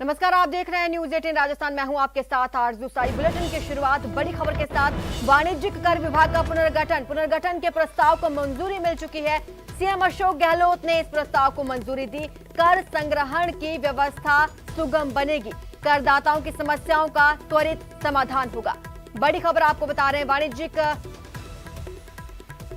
नमस्कार, आप देख रहे हैं न्यूज 18 राजस्थान। मैं हूं आपके साथ आरजू साई। बुलेटिन की शुरुआत बड़ी खबर के साथ। वाणिज्यिक कर विभाग का पुनर्गठन के प्रस्ताव को मंजूरी मिल चुकी है। सीएम अशोक गहलोत ने इस प्रस्ताव को मंजूरी दी। कर संग्रहण की व्यवस्था सुगम बनेगी। करदाताओं की समस्याओं का त्वरित समाधान होगा। बड़ी खबर आपको बता रहे हैं, वाणिज्यिक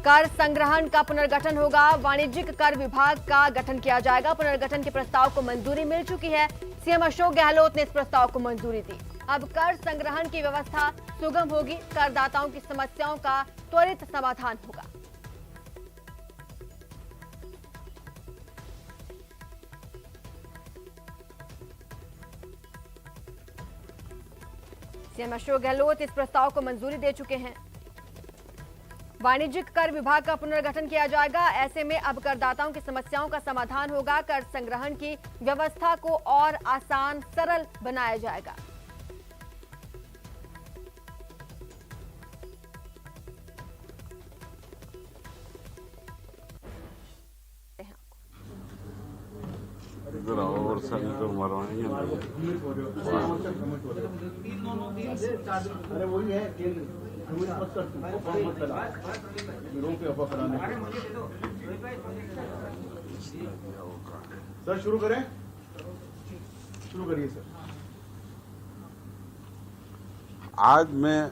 कर संग्रहण का पुनर्गठन होगा। वाणिज्यिक कर विभाग का गठन किया जाएगा। पुनर्गठन के प्रस्ताव को मंजूरी मिल चुकी है। सीएम अशोक गहलोत ने इस प्रस्ताव को मंजूरी दी। अब कर संग्रहण की व्यवस्था सुगम होगी। करदाताओं की समस्याओं का त्वरित समाधान होगा। सीएम अशोक गहलोत इस प्रस्ताव को मंजूरी दे चुके हैं। वाणिज्यिक कर विभाग का पुनर्गठन किया जाएगा। ऐसे में अब करदाताओं की समस्याओं का समाधान होगा। कर संग्रहण की व्यवस्था को और आसान, सरल बनाया जाएगा। और सभी तो मरवाएंगे। अरे वही है सर, शुरू करें। शुरू करिए सर। आज मैं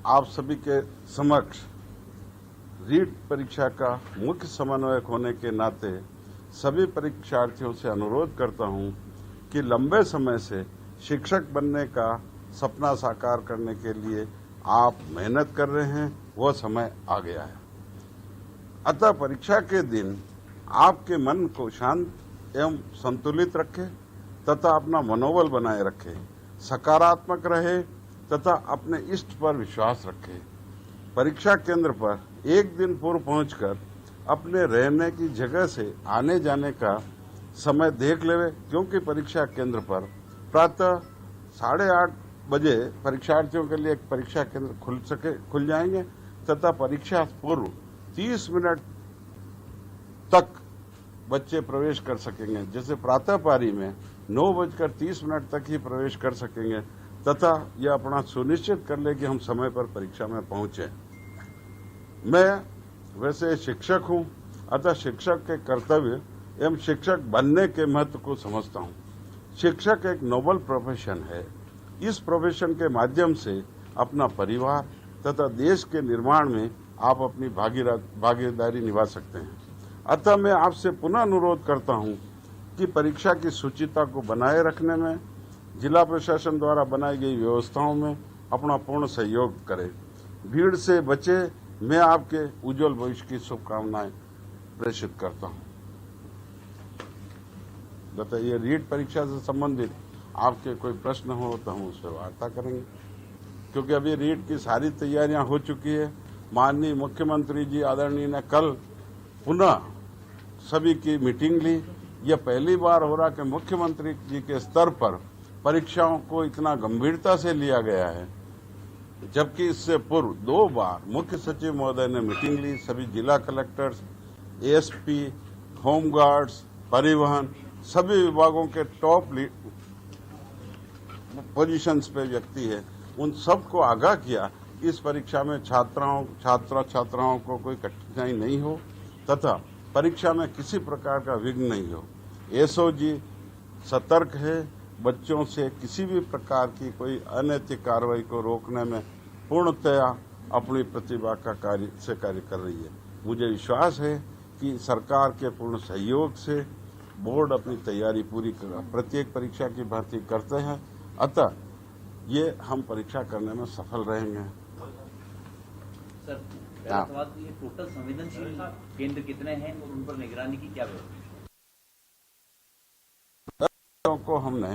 आप सभी के समक्ष रीट परीक्षा का मुख्य समन्वयक होने के नाते सभी परीक्षार्थियों से अनुरोध करता हूं कि लंबे समय से शिक्षक बनने का सपना साकार करने के लिए आप मेहनत कर रहे हैं, वह समय आ गया है। अतः परीक्षा के दिन आपके मन को शांत एवं संतुलित रखें तथा अपना मनोबल बनाए रखें, सकारात्मक रहे तथा अपने इष्ट पर विश्वास रखें। परीक्षा केंद्र पर एक दिन पूर्व पहुंचकर अपने रहने की जगह से आने जाने का समय देख लेवे, क्योंकि परीक्षा केंद्र पर प्रातः 8:30 बजे परीक्षार्थियों के लिए एक परीक्षा केंद्र खुल जाएंगे तथा परीक्षा पूर्व 30 मिनट तक बच्चे प्रवेश कर सकेंगे। जैसे प्रातः पारी में 9:30 तक ही प्रवेश कर सकेंगे तथा यह अपना सुनिश्चित कर ले कि हम समय पर परीक्षा में पहुंचे। मैं वैसे शिक्षक हूं, अतः शिक्षक के कर्तव्य एवं शिक्षक बनने के महत्व को समझता हूं। शिक्षक एक नोबल प्रोफेशन है। इस प्रोफेशन के माध्यम से अपना परिवार तथा देश के निर्माण में आप अपनी भागीदारी निभा सकते हैं। अतः मैं आपसे पुनः अनुरोध करता हूं कि परीक्षा की शुचिता को बनाए रखने में जिला प्रशासन द्वारा बनाई गई व्यवस्थाओं में अपना पूर्ण सहयोग करें। भीड़ से बचे। मैं आपके उज्जवल भविष्य की शुभकामनाएं प्रेषित करता हूं। बताइए, रीट परीक्षा से संबंधित आपके कोई प्रश्न हो तो हम उस पर वार्ता करेंगे, क्योंकि अभी रीट की सारी तैयारियां हो चुकी है। माननीय मुख्यमंत्री जी आदरणीय ने कल पुनः सभी की मीटिंग ली। यह पहली बार हो रहा कि मुख्यमंत्री जी के स्तर पर परीक्षाओं को इतना गंभीरता से लिया गया है, जबकि इससे पूर्व 2 बार मुख्य सचिव महोदय ने मीटिंग ली। सभी जिला कलेक्टर्स, एएसपी, होमगार्ड्स, परिवहन, सभी विभागों के टॉप पोजीशंस पे व्यक्ति है, उन सबको आगाह किया कि इस परीक्षा में छात्राओं को कोई कठिनाई नहीं हो तथा परीक्षा में किसी प्रकार का विघ्न नहीं हो। एसओजी सतर्क है। बच्चों से किसी भी प्रकार की कोई अनैतिक कार्रवाई को रोकने में पूर्णतया अपनी प्रतिभा का कार्य कर रही है। मुझे विश्वास है कि सरकार के पूर्ण सहयोग से बोर्ड अपनी तैयारी पूरी कर प्रत्येक परीक्षा की भर्ती करते हैं। अतः ये हम परीक्षा करने में सफल रहेंगे। सर, पहला सवाल तो ये टोटल संवेदनशील केंद्र कितने हैं और उन पर निगरानी की क्या व्यवस्था? को हमने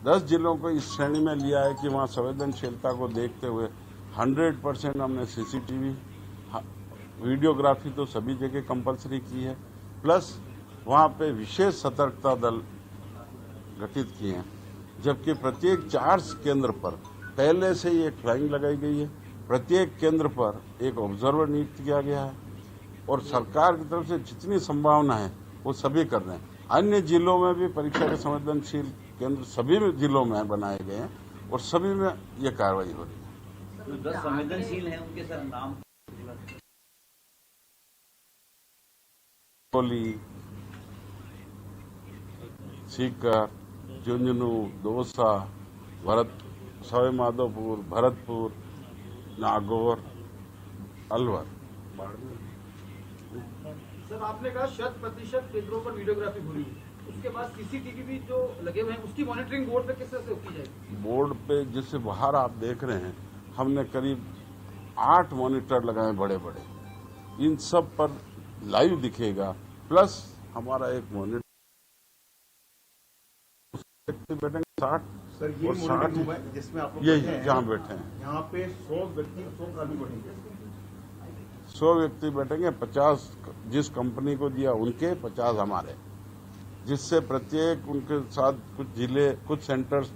10 जिलों को इस श्रेणी में लिया है कि वहां संवेदनशीलता को देखते हुए 100% हमने सीसीटीवी वीडियोग्राफी तो सभी जगह कंपलसरी की है, प्लस वहां पे विशेष सतर्कता दल गठित किए हैं। जबकि प्रत्येक 4 केंद्र पर पहले से ही एक फ्लाइंग लगाई गई है। प्रत्येक केंद्र पर एक ऑब्जर्वर नियुक्त किया गया है और सरकार की तरफ से जितनी संभावना है वो सभी कर रहे हैं। अन्य जिलों में भी परीक्षा के संवेदनशील केंद्र सभी जिलों में बनाए गए हैं और सभी में ये कार्रवाई हो रही है। जो 10 संवेदनशील हैं उनके सर नाम कोली, सीकर, झुंझुनू, दौसा, सवाई माधोपुर, भरतपुर, नागौर, अलवर। सर आपने कहा 100% केंद्रों पर वीडियोग्राफी हो रही है, उसके बाद सीसीटीवी भी जो लगे हुए हैं उसकी मॉनिटरिंग बोर्ड पे किस तरह से की जाएगी? बोर्ड पे जिससे बाहर आप देख रहे हैं, हमने करीब 8 मॉनिटर लगाए बड़े बड़े, इन सब पर लाइव दिखेगा, प्लस हमारा एक मॉनिटर बैठेंगे 60 सर ये और 60 मॉनिटरिंग रूम है जिसमें आप लोग ये बैठे हैं, जहाँ बैठे हैं यहाँ पे 100 व्यक्ति 100 कर्मी बैठेंगे। 100 व्यक्ति बैठेंगे, 50 जिस कंपनी को दिया उनके, 50 हमारे, जिससे प्रत्येक उनके साथ कुछ जिले, कुछ सेंटर्स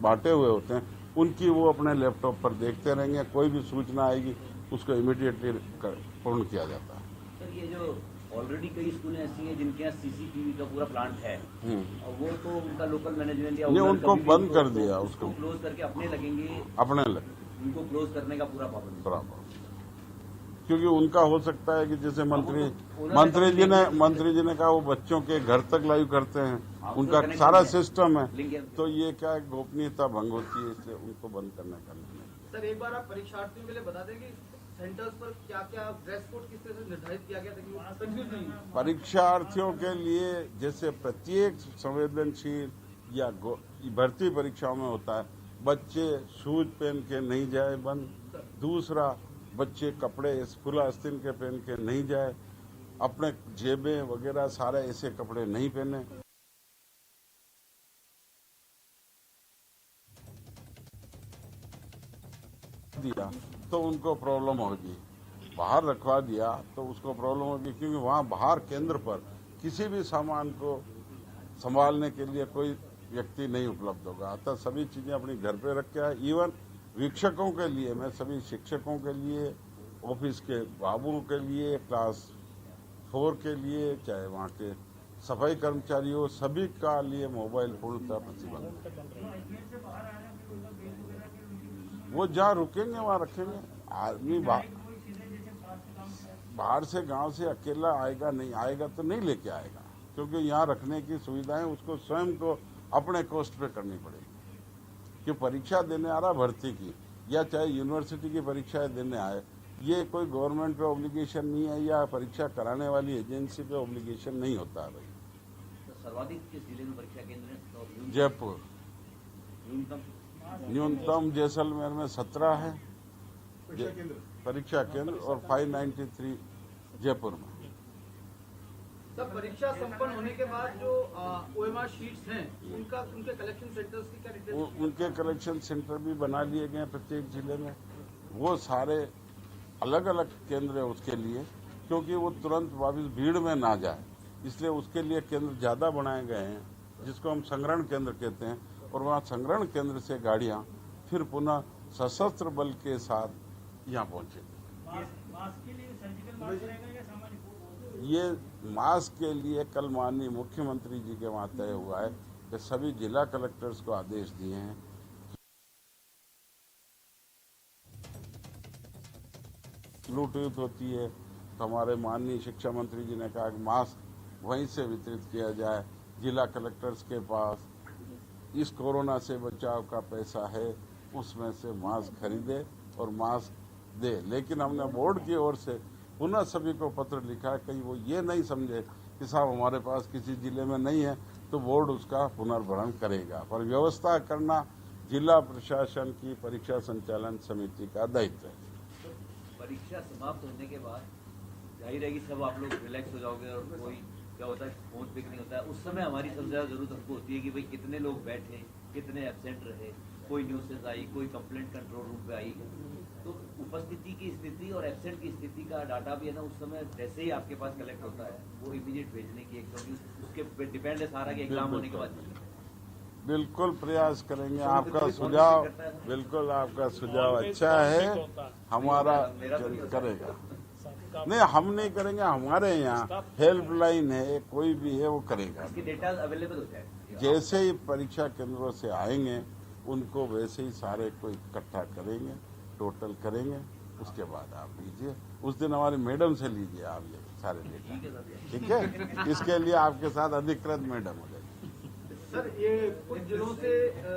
बांटे हुए होते हैं, उनकी वो अपने लैपटॉप पर देखते रहेंगे। कोई भी सूचना आएगी उसको इमीडिएटली पूर्ण किया जाता है। सर ये जो ऑलरेडी कई स्कूलें ऐसी हैं जिनके यहाँ सीसीटीवी का पूरा प्लांट है और वो तो उनका लोकल मैनेजमेंट या नहीं, ओनर उनको कभी भी बंद कर दिया, उसको क्लोज करके अपने लगेंगे, अपने लगे उनको क्लोज करने का पूरा पाबंदी। बराबर, क्योंकि उनका हो सकता है कि जैसे मंत्री जी ने कहा वो बच्चों के घर तक लाइव करते हैं, उनका सारा सिस्टम है, तो ये क्या है, गोपनीयता भंग होती है, इसलिए उनको बंद करने का निर्णय। सर एक बार आप परीक्षार्थियों के लिए बता देंगे सेंटर्स पर क्या क्या ड्रेस कोड किस तरह से निर्धारित किया गया ताकि वो कंफ्यूज नहीं हो? परीक्षार्थियों के लिए जैसे प्रत्येक संवेदनशील या भर्ती परीक्षाओं में होता है, बच्चे शूज पहन के नहीं जाए बंद। दूसरा, बच्चे कपड़े खुला आस्तीन के पहन के नहीं जाए, अपने जेबें वगैरह सारे ऐसे कपड़े नहीं पहने। दिया तो उनको प्रॉब्लम होगी, बाहर रखवा दिया तो उसको प्रॉब्लम होगी, क्योंकि वहां बाहर केंद्र पर किसी भी सामान को संभालने के लिए कोई व्यक्ति नहीं उपलब्ध होगा। अतः सभी चीजें अपनी घर पे रख के आए। इवन वीक्षकों के लिए, मैं सभी शिक्षकों के लिए, ऑफिस के बाबुओं के लिए, क्लास 4 के लिए, चाहे वहाँ के सफाई कर्मचारी हो, सभी का लिए मोबाइल पूर्णतः प्रतिबंध। वो जहाँ रुकेंगे वहाँ रखेंगे। आदमी बाहर से गांव से अकेला आएगा, नहीं आएगा तो नहीं लेके आएगा, क्योंकि यहाँ रखने की सुविधाएं उसको स्वयं को अपने कॉस्ट पे करनी पड़ेगी। कि परीक्षा देने आ रहा भर्ती की, या चाहे यूनिवर्सिटी की परीक्षाएं देने आए, ये कोई गवर्नमेंट पे ऑब्लिगेशन नहीं है, या परीक्षा कराने वाली एजेंसी पे ऑब्लिगेशन नहीं होता है। भाई तो सर्वाधिक किस जिले में परीक्षा केंद्र है? जयपुर, न्यूनतम जैसलमेर में 17 है परीक्षा केंद्र और 593 जयपुर में। सब परीक्षा संपन्न होने के बाद जो OMR शीट्स हैं उनके कलेक्शन सेंटर्स की क्या डिटेल्स? उनके कलेक्शन सेंटर भी बना लिए गए प्रत्येक जिले में। वो सारे अलग अलग केंद्र है उसके लिए, क्योंकि वो तुरंत वापस भीड़ में ना जाए, इसलिए उसके लिए केंद्र ज्यादा बनाए गए हैं, जिसको हम संग्रहण केंद्र कहते हैं। और वहाँ संग्रहण केंद्र से गाड़ियां फिर पुनः सशस्त्र बल के साथ यहाँ पहुंचेगी। ये मास्क के लिए कल माननीय मुख्यमंत्री जी के वहाँ तय हुआ है कि सभी जिला कलेक्टर्स को आदेश दिए हैं। ब्लूटूथ होती है, तो हमारे माननीय शिक्षा मंत्री जी ने कहा कि मास्क वहीं से वितरित किया जाए। जिला कलेक्टर्स के पास इस कोरोना से बचाव का पैसा है, उसमें से मास्क खरीदे और मास्क दे। लेकिन हमने बोर्ड की ओर से पुनः सभी को पत्र लिखा, कहीं वो ये नहीं समझे कि साहब हमारे पास किसी जिले में नहीं है तो बोर्ड उसका पुनर्भरण करेगा। पर व्यवस्था करना जिला प्रशासन की परीक्षा संचालन समिति का दायित्व है। परीक्षा समाप्त होने के बाद जाहिर है कि सब आप लोग रिलैक्स हो जाओगे और कोई क्या होता है फोन पिक नहीं होता है, उस समय हमारी सबसे ज्यादा जरूरत हमको होती है कि भाई कितने लोग बैठे, कितने एब्सेंट रहे, कोई न्यूज़ आई, कोई कंप्लेंट कंट्रोल रूम पे आई। तो उपस्थिति की स्थिति और एब्सेंट की स्थिति का डाटा भी है ना, उस समय जैसे ही आपके पास कलेक्ट होता है वो इमीडिएट भेजने की उसके पे डिपेंड है सारा कि एग्जाम होने के बाद। बिल्कुल प्रयास करेंगे। आपका सुझाव, बिल्कुल आपका सुझाव अच्छा है, हमारा करेगा। नहीं, हम नहीं करेंगे, हमारे यहाँ हेल्पलाइन है, कोई भी है वो करेगा। इसकी डेटा अवेलेबल हो जाए। जैसे ही परीक्षा केंद्रों से आएंगे उनको वैसे ही सारे को इकट्ठा करेंगे, टोटल करेंगे, उसके बाद आप लीजिए। उस दिन हमारी मैडम से लीजिए आप ये सारे डेटा, ठीक है? इसके लिए आपके साथ अधिकृत मैडम हो जाएगी। सर, ये कुछ जिलों से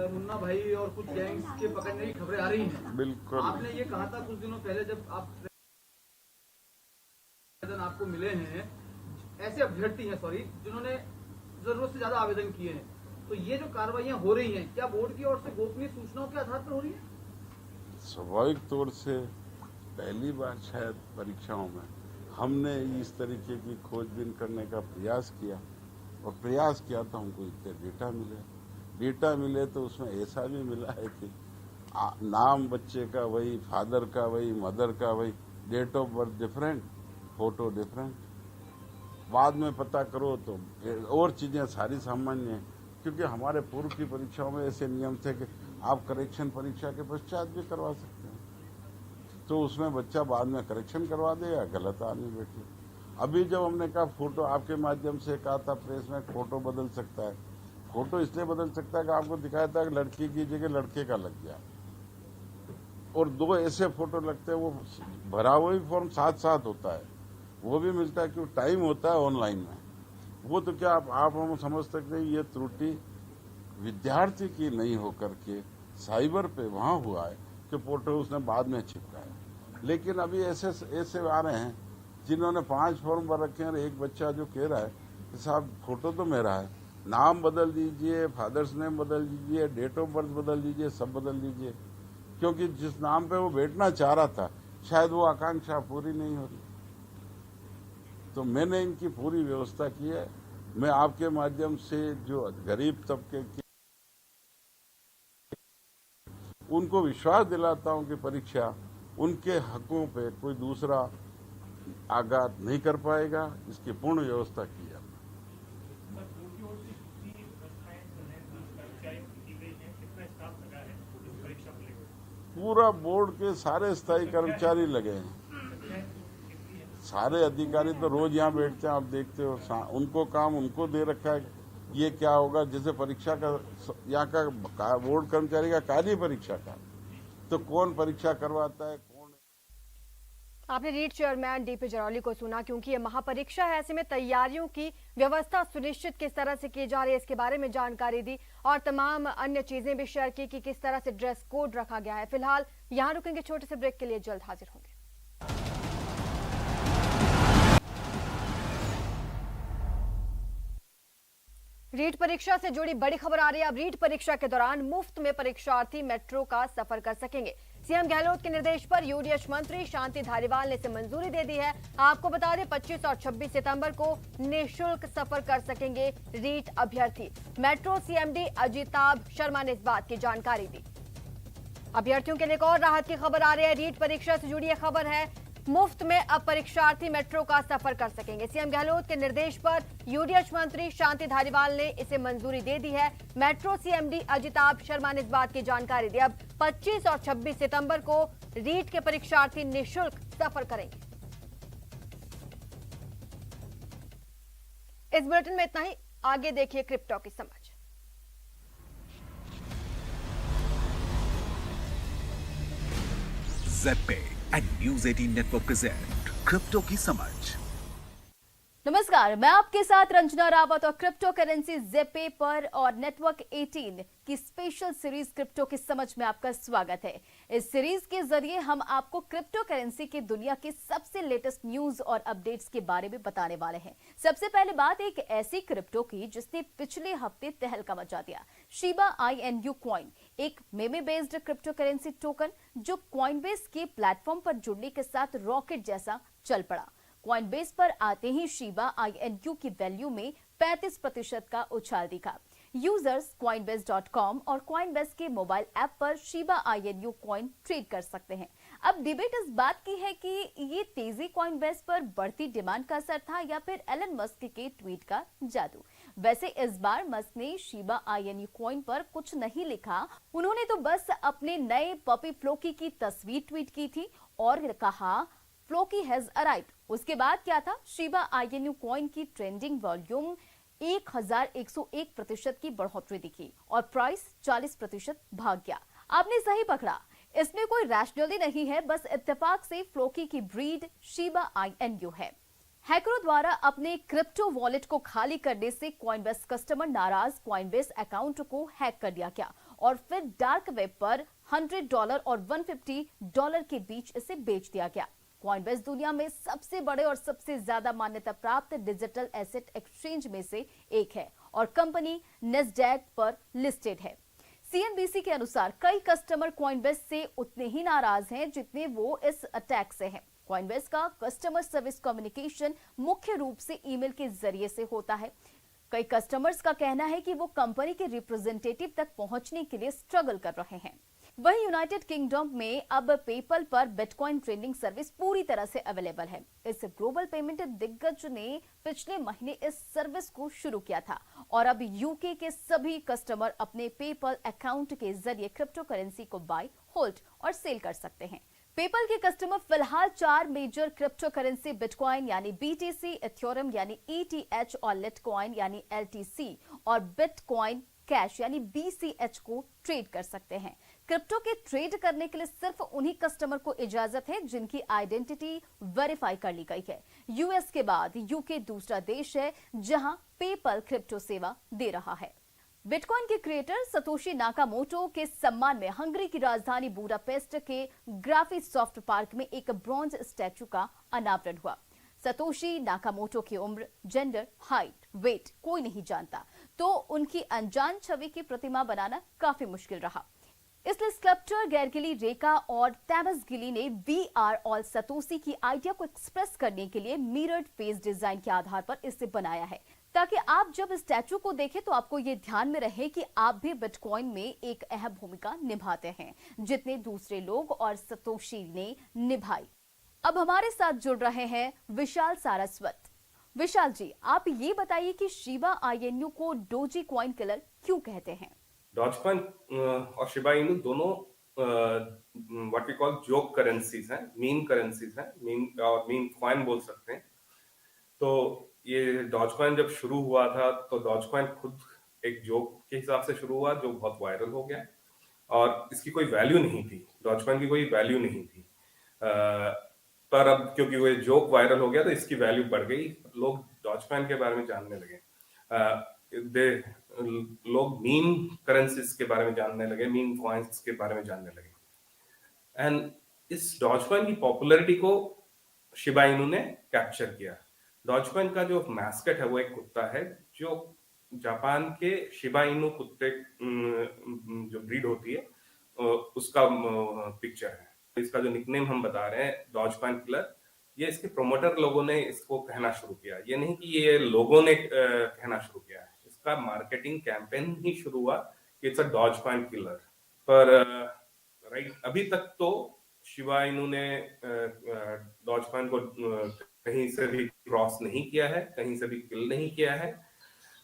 मुन्ना भाई और कुछ गैंग्स के पकड़ने की खबरें आ रही हैं। बिल्कुल। आपने ये कहा था कुछ दिनों पहले जब आपको मिले हैं, ऐसे अभ्यर्थी हैं जिन्होंने जरूरत से ज्यादा आवेदन किए हैं, तो ये जो कार्रवाइयां हो रही हैं क्या बोर्ड की ओर से गोपनीय सूचनाओं के आधार पर हो रही है? स्वाभाविक तौर से पहली बार शायद परीक्षाओं में हमने इस तरीके की खोजबीन करने का प्रयास किया, और प्रयास किया तो हमको इतने डेटा मिले तो उसमें ऐसा भी मिला है कि नाम बच्चे का वही, फादर का वही, मदर का वही, date of birth different, photo different. बाद में पता करो तो और चीजें सारी सामान्य हैं, क्योंकि हमारे पूर्व की परीक्षाओं में ऐसे नियम थे कि आप करेक्शन परीक्षा के पश्चात भी करवा सकते हैं, तो उसमें बच्चा बाद में करेक्शन करवा दे या गलत आदमी बैठे। अभी जब हमने कहा फोटो, आपके माध्यम से कहा था प्रेस में, फोटो बदल सकता है, फोटो इसलिए बदल सकता है कि आपको दिखाया था कि लड़की की जगह लड़के का लग गया, और दो ऐसे फोटो लगते हैं, वो भरा हुआ ही फॉर्म साथ साथ होता है, वो भी मिलता है, क्यों टाइम होता है ऑनलाइन में। वो तो क्या आप हम समझ सकते हैं ये त्रुटि विद्यार्थी की नहीं होकर के साइबर पे वहां हुआ है कि फोटो उसने बाद में चिपकाया। लेकिन अभी ऐसे आ रहे हैं जिन्होंने 5 फॉर्म भर रखे हैं, और एक बच्चा जो कह रहा है कि साहब फोटो तो मेरा है, नाम बदल दीजिए, फादर्स नेम बदल दीजिए, डेट ऑफ बर्थ बदल दीजिए, सब बदल दीजिए, क्योंकि जिस नाम पे वो बैठना चाह रहा था शायद वो आकांक्षा पूरी नहीं हो रही। तो मैंने इनकी पूरी व्यवस्था की है। मैं आपके माध्यम से जो गरीब तबके के उनको विश्वास दिलाता हूं कि परीक्षा उनके हकों पे कोई दूसरा आघात नहीं कर पाएगा, इसकी पूर्ण व्यवस्था की है। पूरा बोर्ड के सारे स्थायी कर्मचारी लगे हैं, सारे अधिकारी तो रोज यहाँ बैठते हैं, आप देखते हो, उनको काम उनको दे रखा है। ये क्या होगा, जैसे परीक्षा का यहाँ का बोर्ड कर्मचारी का कार्य परीक्षा का, तो कौन परीक्षा करवाता है, कौन। आपने रीट चेयरमैन डीपी जरौली को सुना, क्योंकि ये महापरीक्षा है, ऐसे में तैयारियों की व्यवस्था सुनिश्चित किस तरह से की जा रही है इसके बारे में जानकारी दी, और तमाम अन्य चीजें भी शेयर की कि किस तरह से ड्रेस कोड रखा गया है। फिलहाल यहाँ रुकेंगे, छोटे से ब्रेक के लिए जल्द हाजिर होंगे। रीट परीक्षा से जुड़ी बड़ी खबर आ रही है। अब रीट परीक्षा के दौरान मुफ्त में परीक्षार्थी मेट्रो का सफर कर सकेंगे। सीएम गहलोत के निर्देश पर यूडीएच मंत्री शांति धारीवाल ने इसे मंजूरी दे दी है। आपको बता दें 25 और 26 सितंबर को निःशुल्क सफर कर सकेंगे रीट अभ्यर्थी। मेट्रो सीएमडी अजिताभ शर्मा ने इस बात की जानकारी दी। अभ्यर्थियों के लिए एक और राहत की खबर आ रही है। रीट परीक्षा से जुड़ी यह खबर है, मुफ्त में अब परीक्षार्थी मेट्रो का सफर कर सकेंगे। सीएम गहलोत के निर्देश पर यूडीएच मंत्री शांति धारीवाल ने इसे मंजूरी दे दी है। मेट्रो सीएमडी अजिताभ शर्मा ने इस बात की जानकारी दी। अब 25 और 26 सितंबर को रीट के परीक्षार्थी निःशुल्क सफर करेंगे। इस बुलेटिन में इतना ही। आगे देखिए क्रिप्टो की समझ। Z and news 18 network present crypto की समझ। नमस्कार, मैं आपके साथ रंजना रावत और क्रिप्टो करेंसी ज़ेपे पर और नेटवर्क 18 की स्पेशल सीरीज क्रिप्टो की समझ में आपका स्वागत है। इस सीरीज के जरिए हम आपको क्रिप्टो करेंसी की दुनिया के सबसे लेटेस्ट न्यूज और अपडेट्स के बारे में बताने वाले हैं। सबसे पहले बात एक ऐसी क्रिप्टो की जिसने पिछले हफ्ते तहलका मचा दिया। शिबा INU कॉइन, एक मेमे बेस्ड क्रिप्टो करेंसी टोकन जो कॉइनबेस के प्लेटफॉर्म पर जुड़ने के साथ रॉकेट जैसा चल पड़ा। कॉइनबेस पर आते ही शिबा INU की वैल्यू में 35% का उछाल दिखा। यूजर्स coinbase.com और कॉइनबेस के मोबाइल ऐप पर शिबा INU कॉइन ट्रेड कर सकते हैं। अब डिबेट इस बात की है कि ये तेजी कॉइनबेस पर बढ़ती डिमांड का असर था या फिर एलन मस्क के ट्वीट का जादू। वैसे इस बार मस्क ने शिबा INU कॉइन पर कुछ नहीं लिखा, उन्होंने तो बस अपने नए पपी फ्लोकी की तस्वीर ट्वीट की थी और कहा, फ्लोकी हैज अराइव्ड। उसके बाद क्या था? शिबा INU कॉइन की ट्रेंडिंग वॉल्यूम 1101% की बढ़ोतरी दिखी और प्राइस 40% भाग गया। आपने सही पकड़ा, इसमें कोई रैशनली नहीं है, बस इत्तेफाक से फ्लोकी की ब्रीड शिबा INU है। हैकरों द्वारा अपने क्रिप्टो वॉलेट को खाली करने से कॉइनबेस कस्टमर नाराज कॉइनबेस अकाउंट को हैक कर दिया गया और फिर डार्क वेब पर $100 और $150 के बीच इसे बेच दिया गया। कॉइनबेस दुनिया में सबसे बड़े और सबसे ज्यादा मान्यता प्राप्त डिजिटल एसेट एक्सचेंज में से एक है और कंपनी नेस्डैक पर लिस्टेड है। CNBC के अनुसार कई कस्टमर कॉइनबेस से उतने ही नाराज हैं जितने वो इस अटैक से हैं। कॉइनबेस का कस्टमर सर्विस कम्युनिकेशन मुख्य रूप से ईमेल के जरिए से होता है। कई कस्टमर्स का कहना है कि वो कंपनी के रिप्रेजेंटेटिव तक पहुंचने के लिए स्ट्रगल कर रहे हैं। वहीं यूनाइटेड किंगडम में अब पेपल पर बिटकॉइन ट्रेडिंग सर्विस पूरी तरह से अवेलेबल है। इस ग्लोबल पेमेंट दिग्गज ने पिछले महीने इस सर्विस को शुरू किया था और अब यूके के सभी कस्टमर अपने पेपल अकाउंट के जरिए क्रिप्टो करेंसी को बाय, होल्ड और सेल कर सकते हैं। पेपल के कस्टमर फिलहाल 4 मेजर क्रिप्टो करेंसी बिटकॉइन यानी BTC, इथेरियम यानी ETH और लिटकॉइन यानी LTC और बिटकॉइन कैश यानी BCH को ट्रेड कर सकते हैं। क्रिप्टो के ट्रेड करने के लिए सिर्फ उन्हीं कस्टमर को इजाजत है जिनकी आइडेंटिटी वेरीफाई कर ली गई है। US के बाद यूके दूसरा देश है जहां पेपल क्रिप्टो सेवा दे रहा है। बिटकॉइन के क्रिएटर सतोशी नाकामोटो के सम्मान में हंगरी की राजधानी बुडापेस्ट के ग्राफिसॉफ्ट पार्क में एक ब्रॉन्ज स्टैचू का अनावरण हुआ। सतोशी नाकामोटो की उम्र, जेंडर, हाइट, वेट कोई नहीं जानता, तो उनकी अनजान छवि की प्रतिमा बनाना काफी मुश्किल रहा। इसलिए स्कल्पचर गैरगिली रेका और तैमस गिली ने VR और सतोशी की आइडिया को एक्सप्रेस करने के लिए मिरर्ड फेस डिजाइन के आधार पर इसे बनाया है, ताकि आप जब स्टैचू को देखें तो आपको ये ध्यान में रहे कि आप भी बिटकॉइन में एक अहम भूमिका निभाते हैं जितने दूसरे लोग और सतोशी ने निभाई। अब हमारे साथ जुड़ रहे हैं विशाल सारस्वत। विशाल जी, आप ये बताइए कि शिबा INU को डोजी कॉइन किलर क्यों कहते हैं? डॉजकॉइन और शिबा इनू दोनों what we call joke currencies हैं, मीम करेंसीज हैं, मीम कॉइन बोल सकते हैं। तो ये डॉजकॉइन जब शुरू हुआ था तो डॉजकॉइन खुद एक जोक के हिसाब से शुरू हुआ जो बहुत वायरल हो गया और इसकी कोई वैल्यू नहीं थी, डॉजकॉइन की कोई वैल्यू नहीं थी। पर अब क्योंकि वो जोक वायरल हो गया तो इसकी वैल्यू बढ़ गई, लोग डॉजकॉइन के बारे में जानने लगे। लोग मीम करेंसीज के बारे में जानने लगे, मीम कॉइन्स के बारे में जानने लगे एंड इस डॉजकॉइन की पॉपुलैरिटी को शिबा इनू ने कैप्चर किया। डॉजकॉइन का जो मैस्कट है वो एक कुत्ता है जो जापान के शिबा इनू कुत्ते जो ब्रीड होती है उसका पिक्चर है। इसका जो निकनेम हम बता रहे हैं डॉजकॉइन किलर, ये इसके प्रोमोटर लोगों ने इसको कहना शुरू किया। ये नहीं कि ये लोगों ने कहना शुरू किया है, इसका मार्केटिंग कैंपेन ही शुरू हुआ कि इट्स अ डॉजकॉइन किलर। पर राइट अभी तक तो शिबा इनू ने डॉजकॉइन को कहीं से भी क्रॉस नहीं किया है, कहीं से भी किल नहीं किया है,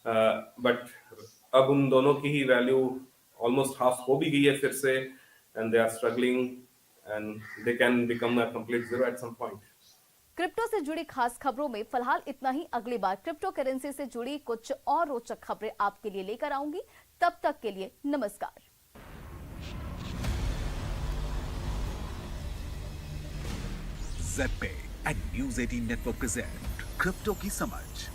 बट अब उन दोनों की ही वैल्यू ऑलमोस्ट हाफ हो भी गई है फिर से and they are struggling and they can become a complete zero at some point. Crypto से जुड़ी खास खबरों में फिलहाल इतना ही। अगली बार क्रिप्टो करेंसी से जुड़ी कुछ और रोचक खबरें आपके लिए लेकर आऊंगी। तब तक के लिए नमस्कार। ZPay and News 18 network present crypto की समझ।